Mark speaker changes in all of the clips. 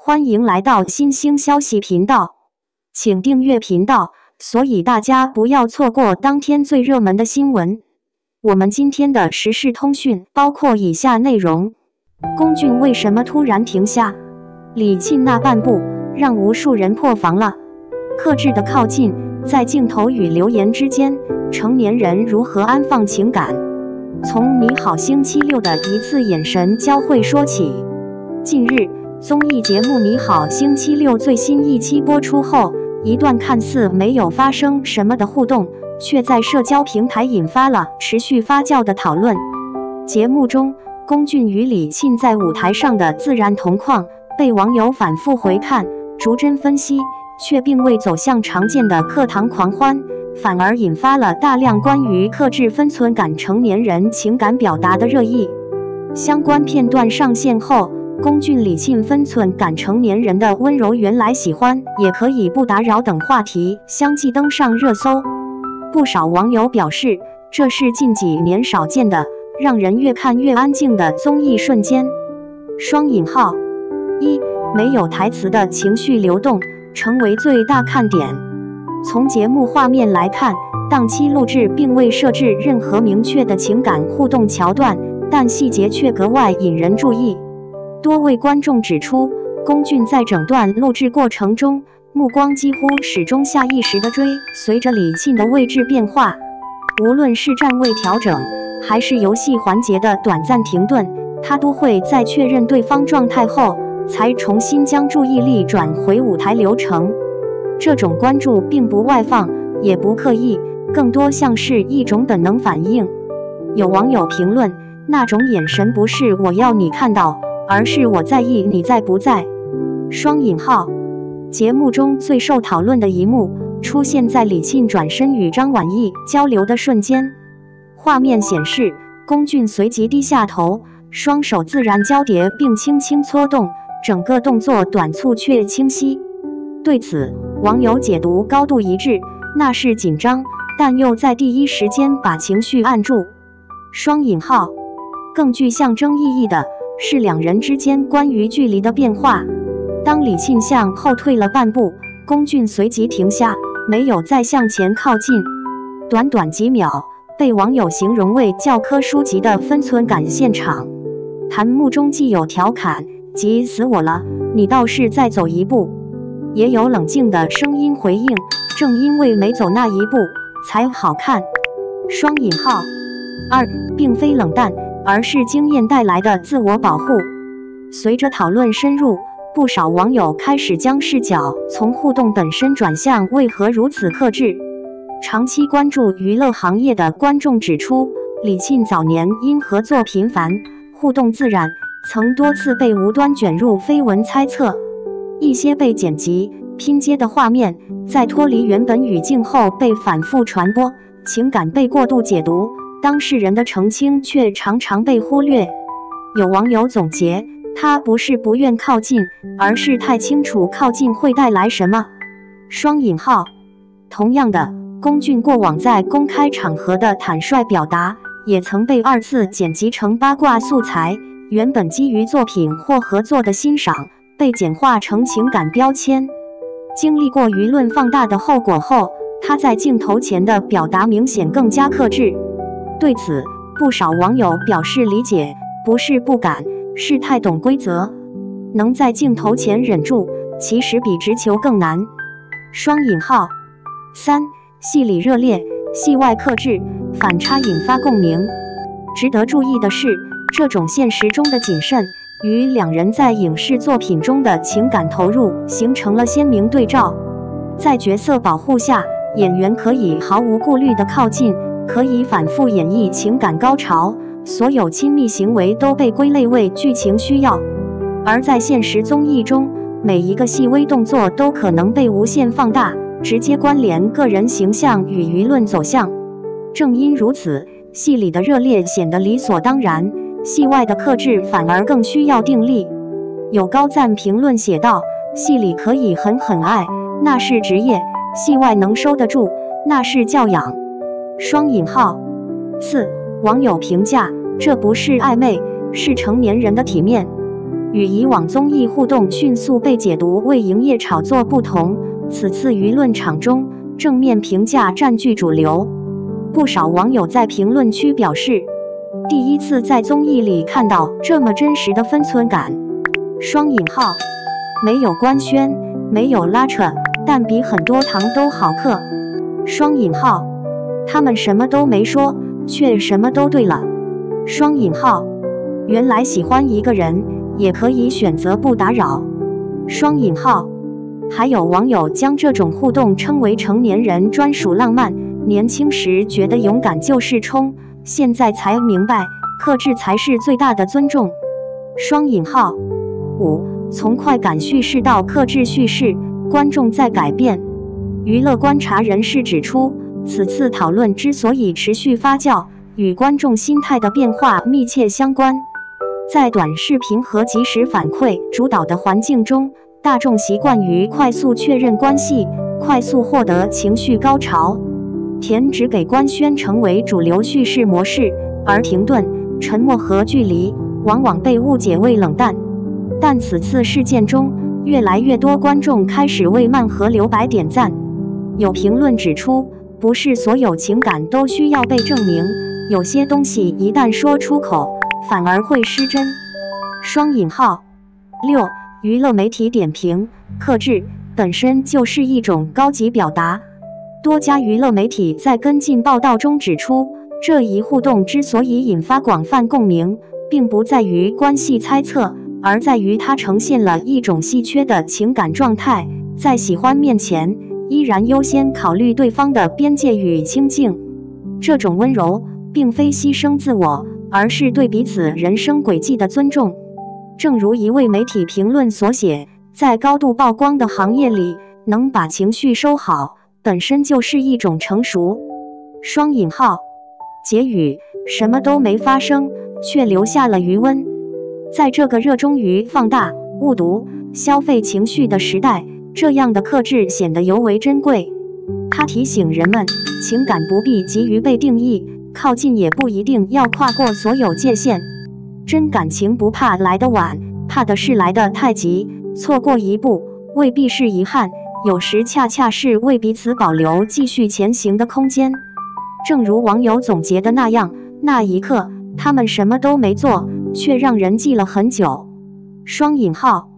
Speaker 1: 歡迎來到新興消息頻道，請訂閱頻道，所以大家不要錯過當天最熱門的新聞。我們今天的時事通訊包括以下內容：龔俊為什麼突然停下？李沁那半步讓無數人破防了。克制的靠近，在鏡頭與留言之間，成年人如何安放情感？從你好星期六的一次眼神交匯說起。近日，綜藝節目《你好星期六》最新一期播出後，一段看似沒有發生什麼的互動，卻在社交平台引發了持續發酵的討論。節目中，龔俊與李沁在舞台上的自然同框，被網友反覆回看、逐幀分析，卻並未走向常見的課堂狂歡，反而引發了大量關於克制分寸感成年人情感表達的熱議。相關片段上線後，龔俊李沁分寸感成年人的溫柔原來喜歡也可以不打擾等話題相繼登上熱搜。不少網友表示，這是近幾年少見的讓人越看越安靜的綜藝瞬間。1. 沒有台詞的情緒流動成為最大看點。從節目畫面來看，檔期錄製並未設置任何明確的情感互動橋段，但細節卻格外引人注意。多位觀眾指出，龔俊在整段錄製過程中，目光幾乎始終下意識地追隨着李沁的位置變化。無論是站位調整，還是遊戲環節的短暫停頓，他都會在確認對方狀態後，才重新將注意力轉回舞台流程。這種關注並不外放，也不刻意，更多像是一種本能反應。有網友評論，那種眼神不是我要你看到，而是我在意你在不在。節目中最受討論的一幕出現在李沁轉身與張晚意交流的瞬間。畫面顯示，龔俊隨即低下頭，雙手自然交疊並輕輕搓動，整個動作短促卻清晰。對此，網友解讀高度一致，那是緊張，但又在第一時間把情緒按住。更具象徵意義的是兩人之間關於距離的變化。當李沁向後退了半步，龔俊隨即停下，沒有再向前靠近。短短幾秒，被網友形容為教科書級的分寸感現場。彈幕中既有調侃，急死我了，你倒是再走一步，也有冷靜的聲音回應，正因為沒走那一步，才好看。2. 並非冷淡，而是經驗帶來的自我保護。隨着討論深入，不少網友開始將視角從互動本身轉向為何如此克制。長期關注娛樂行業的觀眾指出，李沁早年因合作頻繁、互動自然，曾多次被無端捲入緋聞猜測。一些被剪輯、拼接的畫面，在脫離原本語境後被反覆傳播，情感被過度解讀，當事人的澄清卻常常被忽略。有網友總結，他不是不願靠近，而是太清楚靠近會帶來什麼。同樣的，龔俊過往在公開場合的坦率表達，也曾被二次剪輯成八卦素材，原本基於作品或合作的欣賞，被簡化成情感標籤。經歷過輿論放大的後果後，他在鏡頭前的表達明顯更加克制。對此，不少網友表示理解，不是不敢，是太懂規則。能在鏡頭前忍住，其實比直球更難。3. 戲裡熱烈，戲外克制，反差引發共鳴。值得注意的是，這種現實中的謹慎，與兩人在影視作品中的情感投入形成了鮮明對照。在角色保護下，演員可以毫無顧慮地靠近，可以反覆演繹情感高潮，所有親密行為都被歸類為劇情需要。而在現實綜藝中，每一個細微動作都可能被無限放大，直接關聯個人形象與輿論走向。正因如此，戲裡的熱烈顯得理所當然，戲外的克制反而更需要定力。有高讚評論寫道，戲裡可以狠狠愛，那是職業；戲外能收得住，那是教養。4. 網友評價，這不是曖昧，是成年人的體面。與以往綜藝互動迅速被解讀為營業炒作不同，此次輿論場中正面評價佔據主流。不少網友在評論區表示，第一次在綜藝裡看到這麼真實的分寸感。雙引號，沒有官宣，沒有拉扯，但比很多糖都好嗑。雙引號，他們什麼都沒說，卻什麼都對了。雙引號，原來喜歡一個人也可以選擇不打擾。雙引號，還有網友將這種互動稱為成年人專屬浪漫，年輕時覺得勇敢就是衝，現在才明白克制才是最大的尊重。雙引號。5. 從快感敘事到克制敘事，觀眾在改變。娛樂觀察人士指出，此次討論之所以持續發酵，與觀眾心態的變化密切相關。在短視頻和即時反饋主導的環境中，大眾習慣於快速確認關係，快速獲得情緒高潮。甜只給官宣成為主流敘事模式，而停頓、沉默和距離往往被誤解為冷淡。但此次事件中，越來越多觀眾開始為慢和留白點讚。有評論指出，不是所有情感都需要被證明，有些東西一旦說出口，反而會失真。雙引號。6. 娛樂媒體點評，克制本身就是一種高級表達。多家娛樂媒體在跟進報道中指出，這一互動之所以引發廣泛共鳴，並不在於關係猜測，而在於它呈現了一種稀缺的情感狀態，在喜歡面前，依然優先考慮對方的邊界與清靜。這種溫柔，並非犧牲自我，而是對彼此人生軌跡的尊重。正如一位媒體評論所寫，在高度曝光的行業裡，能把情緒收好，本身就是一種成熟。雙引號。結語，什麼都沒發生，卻留下了餘溫。在這個熱衷於放大、誤讀、消費情緒的時代，這樣的克制顯得尤為珍貴。它提醒人們，情感不必急於被定義，靠近也不一定要跨過所有界限。真感情不怕來得晚，怕的是來得太急，錯過一步未必是遺憾，有時恰恰是為彼此保留繼續前行的空間。正如網友總結的那樣，那一刻他們什麼都沒做，卻讓人記了很久。雙引號，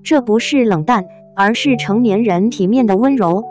Speaker 1: 這不是冷淡，而是成年人體面的溫柔。